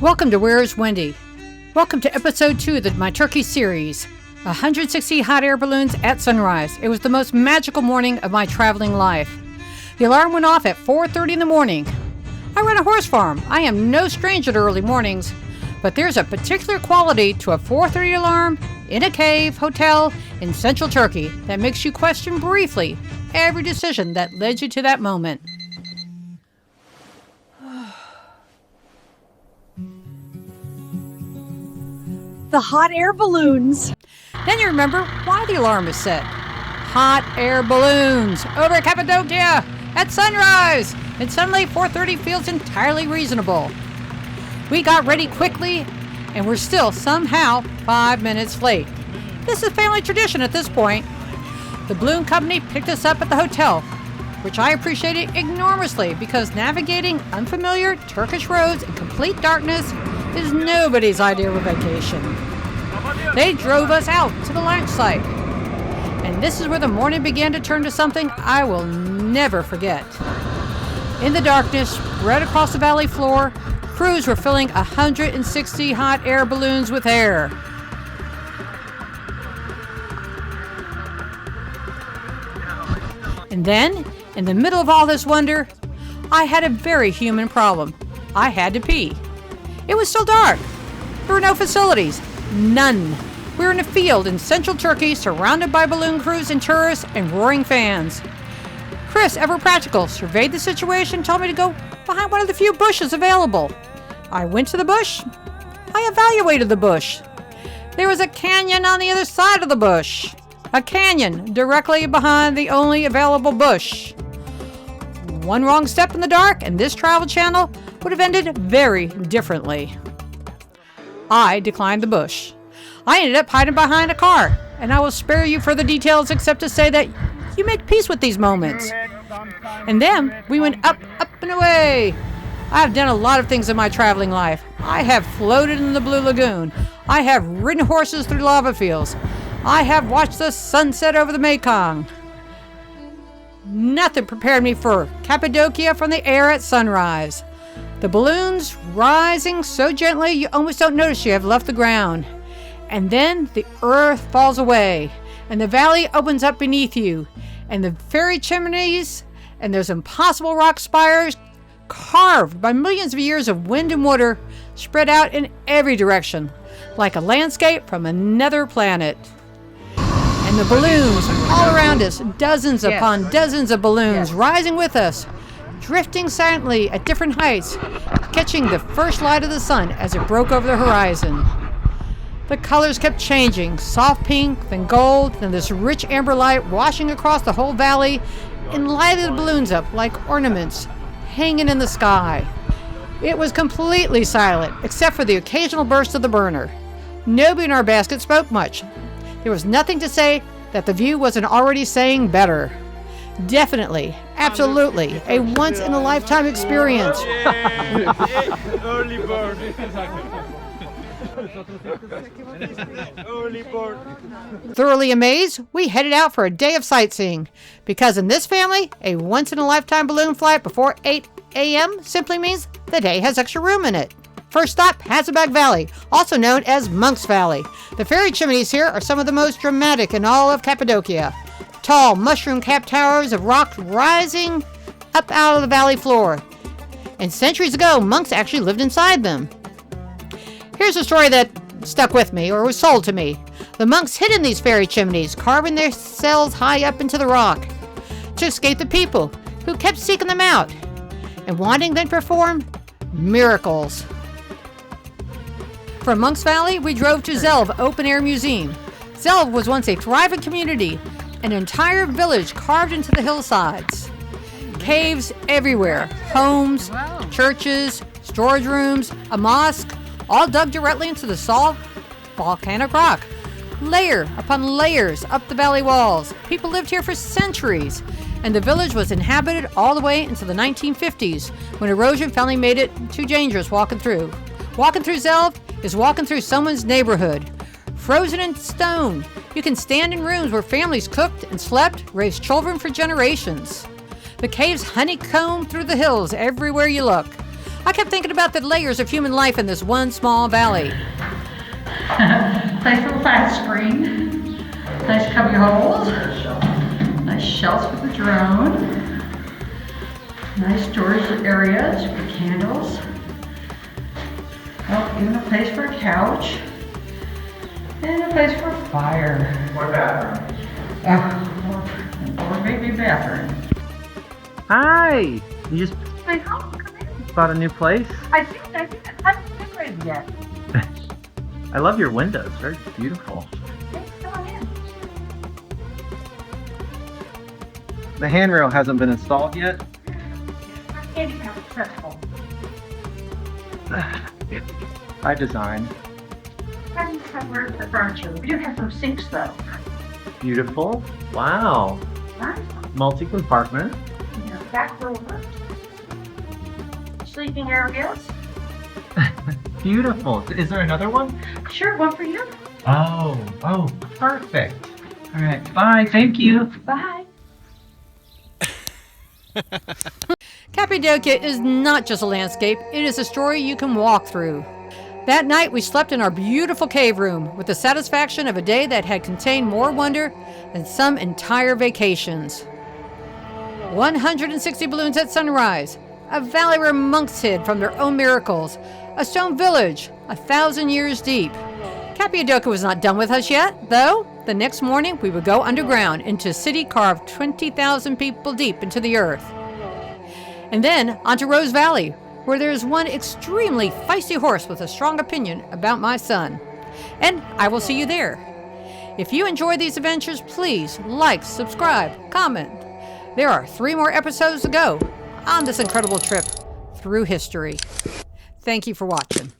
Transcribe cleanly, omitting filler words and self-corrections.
Welcome to Where's Wendy? Welcome to episode 2 of my turkey series, 160 hot air balloons at sunrise. It was the most magical morning of my traveling life. The alarm went off at 4:30 in the morning. I run a horse farm. I am no stranger to early mornings, but there's a particular quality to a 4:30 alarm in a cave hotel in Central Turkey that makes you question briefly every decision that led you to that moment. The hot air balloons. Then you remember why the alarm is set. Hot air balloons over Cappadocia at sunrise. And suddenly 4:30 feels entirely reasonable. We got ready quickly and we're still somehow 5 minutes late. This is family tradition at this point. The balloon company picked us up at the hotel, which I appreciated enormously because navigating unfamiliar Turkish roads in complete darkness is nobody's idea of a vacation. They drove us out to the launch site. And this is where the morning began to turn to something I will never forget. In the darkness, spread across the valley floor, crews were filling 160 hot air balloons with air. And then, in the middle of all this wonder, I had a very human problem. I had to pee. It was still dark. There were no facilities. None. We were in a field in central Turkey surrounded by balloon crews and tourists and roaring fans. Chris, ever practical, surveyed the situation and told me to go behind one of the few bushes available. I went to the bush. I evaluated the bush. There was a canyon on the other side of the bush. A canyon directly behind the only available bush. One wrong step in the dark and this travel channel would have ended very differently. I declined the bush. I ended up hiding behind a car, and I will spare you further details except to say that you make peace with these moments. And then we went up, up and away. I have done a lot of things in my traveling life. I have floated in the Blue Lagoon. I have ridden horses through lava fields. I have watched the sunset over the Mekong. Nothing prepared me for Cappadocia from the air at sunrise. The balloons rising so gently you almost don't notice you have left the ground. And then the earth falls away, and the valley opens up beneath you, and the fairy chimneys and those impossible rock spires carved by millions of years of wind and water spread out in every direction, like a landscape from another planet. And the balloons all around us, dozens upon dozens of balloons rising with us, drifting silently at different heights, catching the first light of the sun as it broke over the horizon. The colors kept changing, soft pink, then gold, then this rich amber light washing across the whole valley and lighted the balloons up like ornaments hanging in the sky. It was completely silent, except for the occasional burst of the burner. Nobody in our basket spoke much. There was nothing to say that the view wasn't already saying better. Definitely, absolutely, a once-in-a-lifetime experience. Early bird. Early bird. Thoroughly amazed, we headed out for a day of sightseeing. Because in this family, a once-in-a-lifetime balloon flight before 8 a.m. simply means the day has extra room in it. First stop, Hasselback Valley, also known as Monk's Valley. The fairy chimneys here are some of the most dramatic in all of Cappadocia. Tall, mushroom-capped towers of rock rising up out of the valley floor. And centuries ago, monks actually lived inside them. Here's a story that stuck with me, or was sold to me. The monks hid in these fairy chimneys, carving their cells high up into the rock to escape the people who kept seeking them out and wanting them to perform miracles. From Monk's Valley, we drove to Zelve Open Air Museum. Zelve was once a thriving community, an entire village carved into the hillsides. Caves everywhere, homes, churches, storage rooms, a mosque, all dug directly into the solid volcanic rock. Layer upon layers up the valley walls. People lived here for centuries, and the village was inhabited all the way into the 1950s, when erosion finally made it too dangerous walking through. Walking through Zelve is walking through someone's neighborhood. Frozen in stone, you can stand in rooms where families cooked and slept, raised children for generations. The caves honeycomb through the hills everywhere you look. I kept thinking about the layers of human life in this one small valley. Nice little flat screen. Nice cubby holes. Nice shelves for the drone. Nice storage areas for candles. Oh, even a place for a couch. And a place for a fire. Or bathroom. Or maybe a bathroom. Hi! You just Hey, come in. bought a new place? I think I haven't decorated yet. I love your windows. Very beautiful. Thanks, come on in. The handrail hasn't been installed yet. Handicap accessible. By design. Hasn't covered the furniture. We do have some sinks though. Beautiful. Wow. Nice. Multi-compartment. Back room. Sleeping areas. Beautiful. Is there another one? Sure, one for you. Oh, perfect. All right. Bye. Thank you. Bye. Cappadocia is not just a landscape, it is a story you can walk through. That night we slept in our beautiful cave room with the satisfaction of a day that had contained more wonder than some entire vacations. 160 balloons at sunrise, a valley where monks hid from their own miracles, a stone village 1,000 years deep. Cappadocia was not done with us yet, though. The next morning we would go underground into a city carved 20,000 people deep into the earth. And then onto Rose Valley, where there is one extremely feisty horse with a strong opinion about my son. And I will see you there. If you enjoy these adventures, please like, subscribe, comment. There are 3 more episodes to go on this incredible trip through history. Thank you for watching.